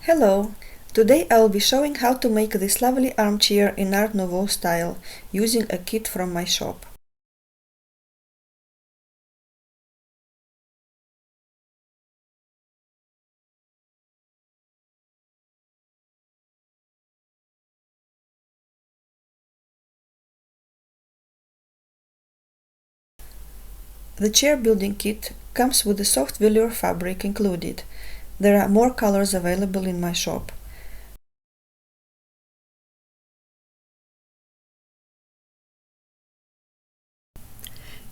Hello! Today I'll be showing how to make this lovely armchair in Art Nouveau style using a kit from my shop. The chair building kit comes with a soft velour fabric included. There are more colors available in my shop.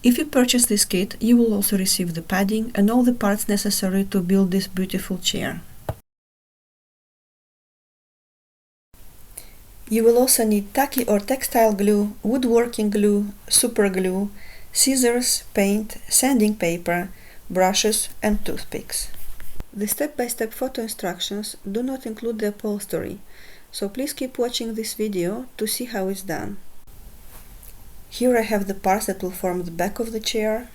If you purchase this kit, you will also receive the padding and all the parts necessary to build this beautiful chair. You will also need tacky or textile glue, woodworking glue, super glue, scissors, paint, sanding paper, brushes and toothpicks. The step-by-step photo instructions do not include the upholstery, so please keep watching this video to see how it's done. Here I have the parts that will form the back of the chair,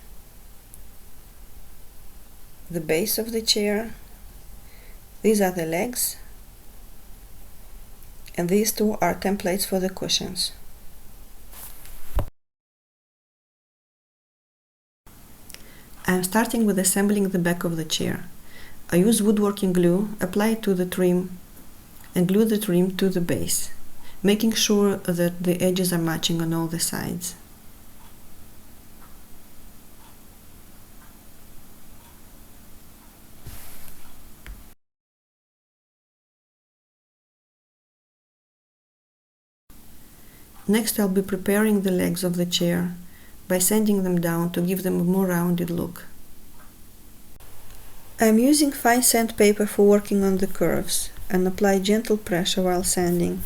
the base of the chair, these are the legs, and these two are templates for the cushions. I am starting with assembling the back of the chair. I use woodworking glue, apply it to the trim, and glue the trim to the base, making sure that the edges are matching on all the sides. Next, I'll be preparing the legs of the chair by sanding them down to give them a more rounded look. I'm using fine sandpaper for working on the curves and apply gentle pressure while sanding.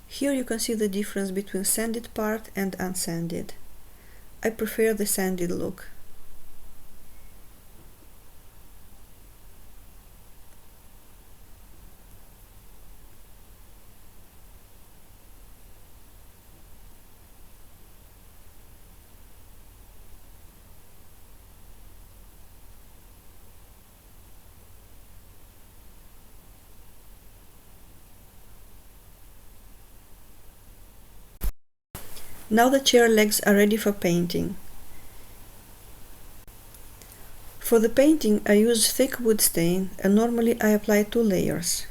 Here you can see the difference between sanded part and unsanded. I prefer the sanded look. Now the chair legs are ready for painting. For the painting I use thick wood stain and normally I apply 2 layers.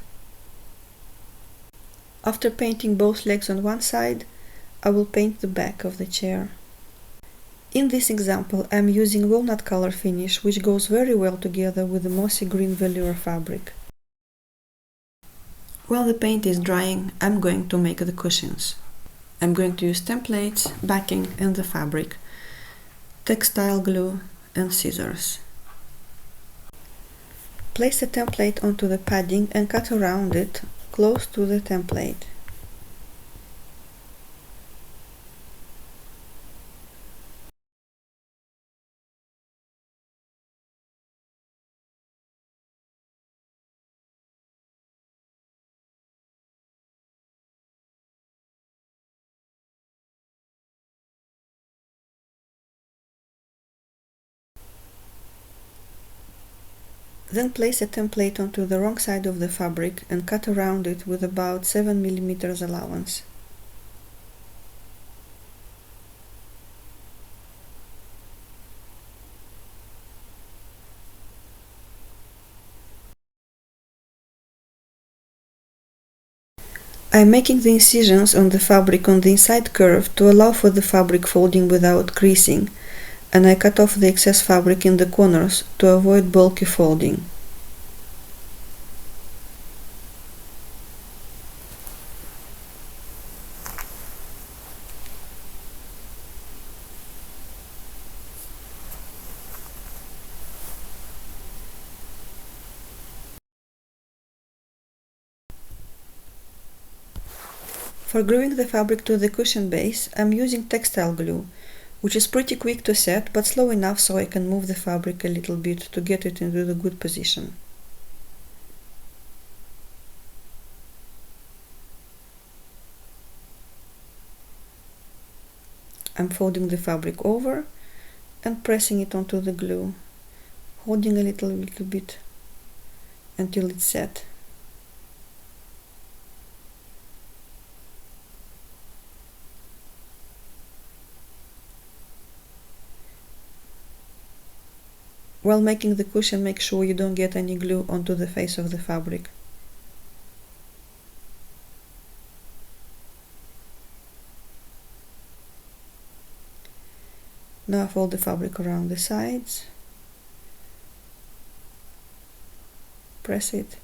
After painting both legs on one side, I will paint the back of the chair. In this example I am using walnut color finish, which goes very well together with the mossy green velour fabric. While the paint is drying, I'm going to make the cushions. I'm going to use templates, backing and the fabric, textile glue and scissors. Place the template onto the padding and cut around it, close to the template. Then place a template onto the wrong side of the fabric and cut around it with about 7 mm allowance. I'm making the incisions on the fabric on the inside curve to allow for the fabric folding without creasing, and I cut off the excess fabric in the corners to avoid bulky folding. For gluing the fabric to the cushion base, I'm using textile glue, which is pretty quick to set but slow enough so I can move the fabric a little bit to get it into the good position. I'm folding the fabric over and pressing it onto the glue, holding a little bit until it's set. While making the cushion, make sure you don't get any glue onto the face of the fabric. Now fold the fabric around the sides, press it,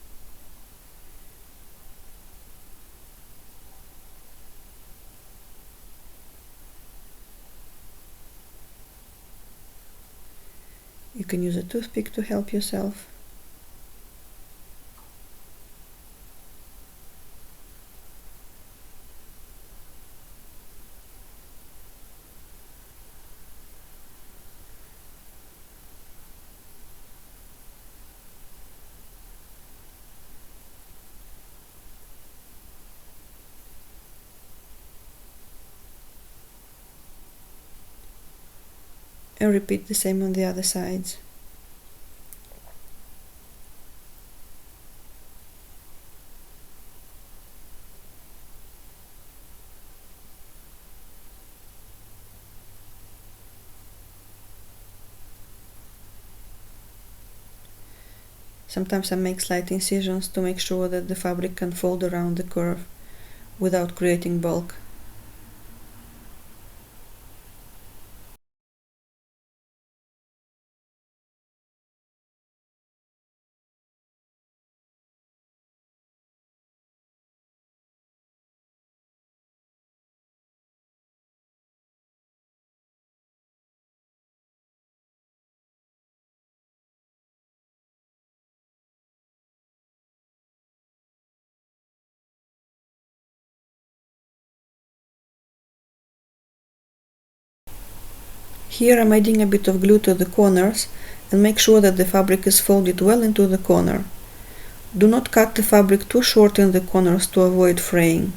you can use a toothpick to help yourself. And repeat the same on the other sides. Sometimes I make slight incisions to make sure that the fabric can fold around the curve without creating bulk. Here I'm adding a bit of glue to the corners and make sure that the fabric is folded well into the corner. Do not cut the fabric too short in the corners to avoid fraying.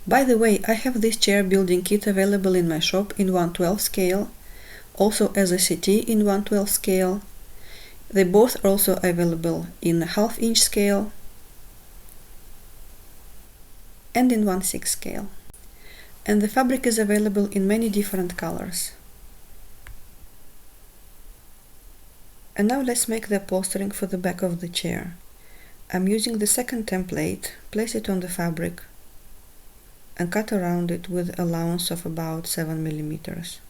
By the way, I have this chair building kit available in my shop in 1/12 scale, also as a settee in 1/12 scale. They both are also available in 1/2 inch scale and in 1/6 scale. And the fabric is available in many different colors. And now let's make the upholstering for the back of the chair. I'm using the second template, place it on the fabric, and cut around it with allowance of about 7 millimeters.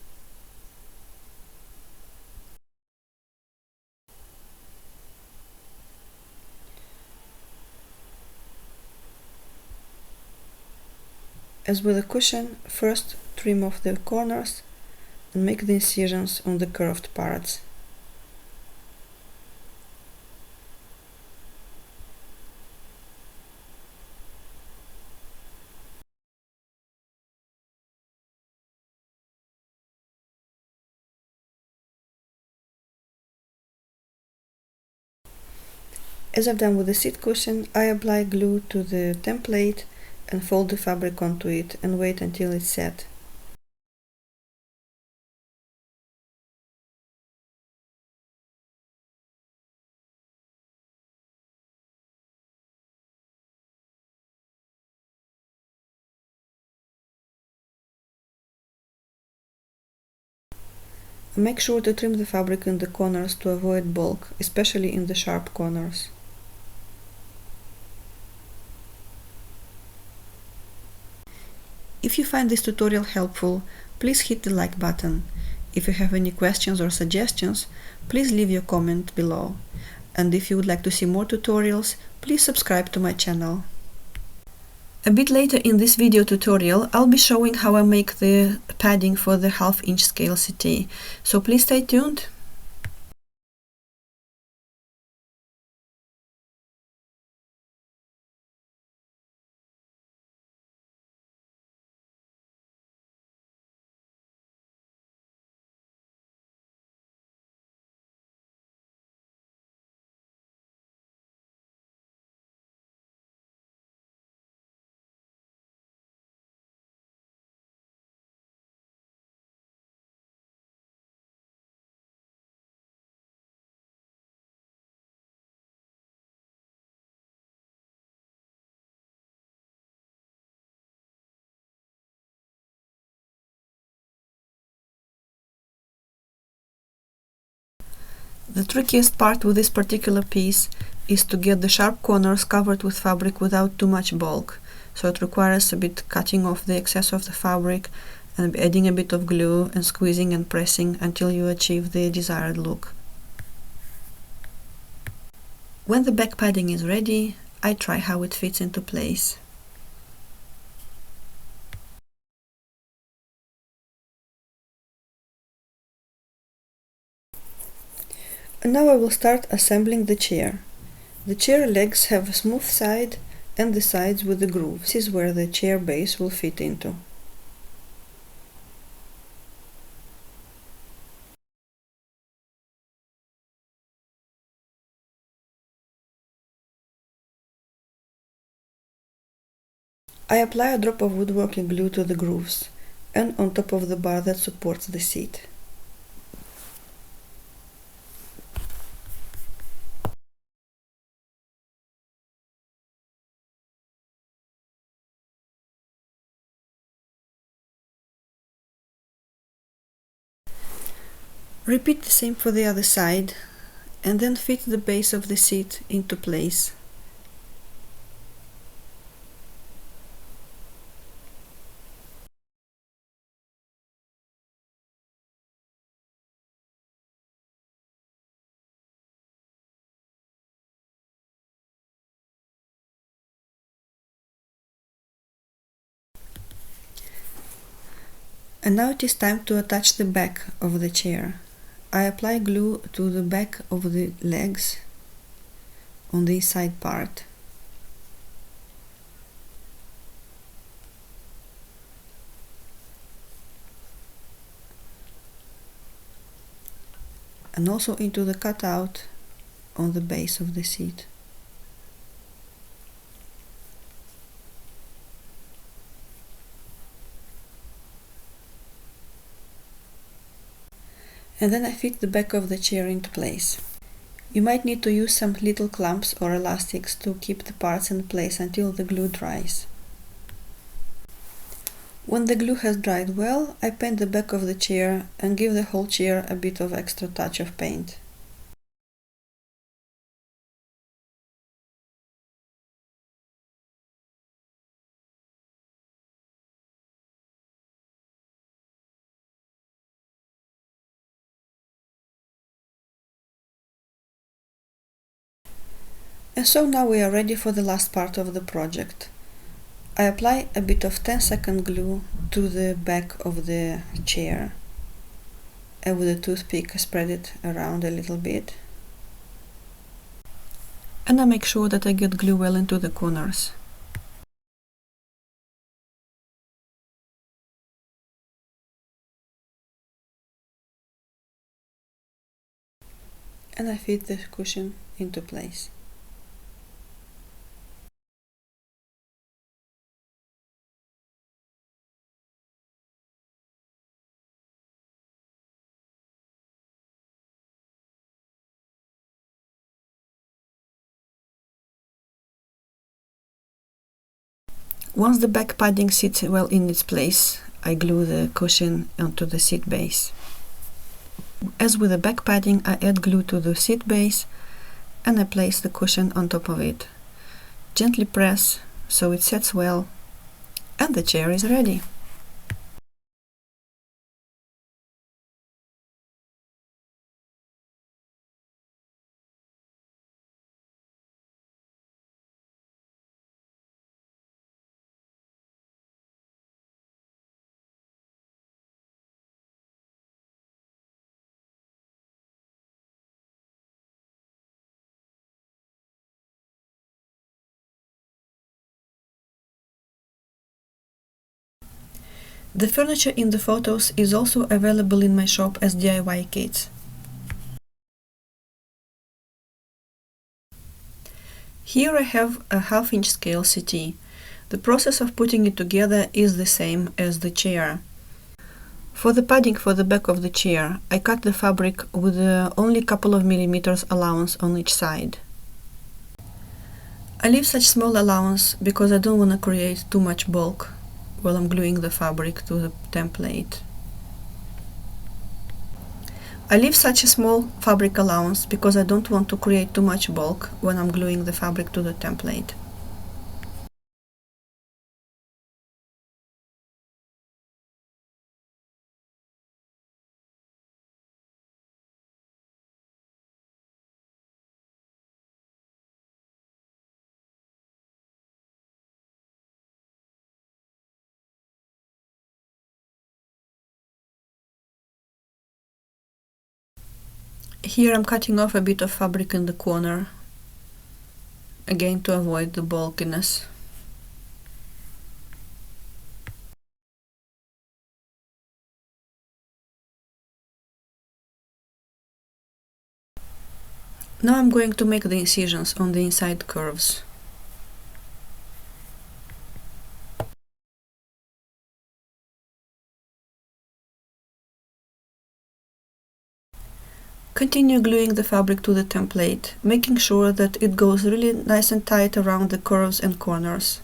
As with the cushion, first trim off the corners and make the incisions on the curved parts. As I've done with the seat cushion, I apply glue to the template and fold the fabric onto it and wait until it's set. Make sure to trim the fabric in the corners to avoid bulk, especially in the sharp corners. If you find this tutorial helpful, please hit the like button. If you have any questions or suggestions, please leave your comment below. And if you would like to see more tutorials, please subscribe to my channel. A bit later in this video tutorial, I'll be showing how I make the padding for the half-inch scale settee, so please stay tuned. The trickiest part with this particular piece is to get the sharp corners covered with fabric without too much bulk, so it requires a bit cutting off the excess of the fabric and adding a bit of glue and squeezing and pressing until you achieve the desired look. When the back padding is ready, I try how it fits into place. And now I will start assembling the chair. The chair legs have a smooth side and the sides with the groove. This is where the chair base will fit into. I apply a drop of woodworking glue to the grooves and on top of the bar that supports the seat. Repeat the same for the other side and then fit the base of the seat into place. And now it is time to attach the back of the chair. I apply glue to the back of the legs on the side part. And also into the cutout on the base of the seat. And then I fit the back of the chair into place. You might need to use some little clamps or elastics to keep the parts in place until the glue dries. When the glue has dried well, I paint the back of the chair and give the whole chair a bit of extra touch of paint. And so now we are ready for the last part of the project. I apply a bit of 10-second glue to the back of the chair and with a toothpick spread it around a little bit. And I make sure that I get glue well into the corners. And I fit the cushion into place. Once the back padding sits well in its place, I glue the cushion onto the seat base. As with the back padding, I add glue to the seat base and I place the cushion on top of it. Gently press so it sets well, and the chair is ready. The furniture in the photos is also available in my shop as DIY kits. Here I have a half-inch scale settee. The process of putting it together is the same as the chair. For the padding for the back of the chair, I cut the fabric with only a couple of millimeters allowance on each side. I leave such small allowance because I don't want to create too much bulk while I'm gluing the fabric to the template. I leave such a small fabric allowance because I don't want to create too much bulk when I'm gluing the fabric to the template. Here I'm cutting off a bit of fabric in the corner, again to avoid the bulkiness. Now I'm going to make the incisions on the inside curves. Continue gluing the fabric to the template, making sure that it goes really nice and tight around the curves and corners.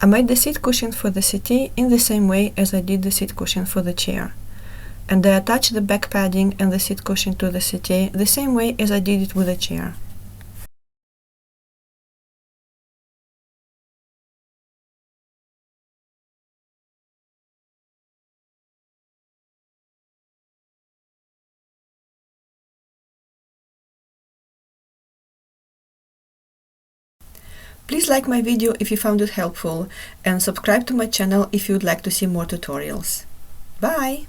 I made the seat cushion for the settee in the same way as I did the seat cushion for the chair. And I attached the back padding and the seat cushion to the settee the same way as I did it with the chair. Please like my video if you found it helpful and subscribe to my channel if you would like to see more tutorials. Bye!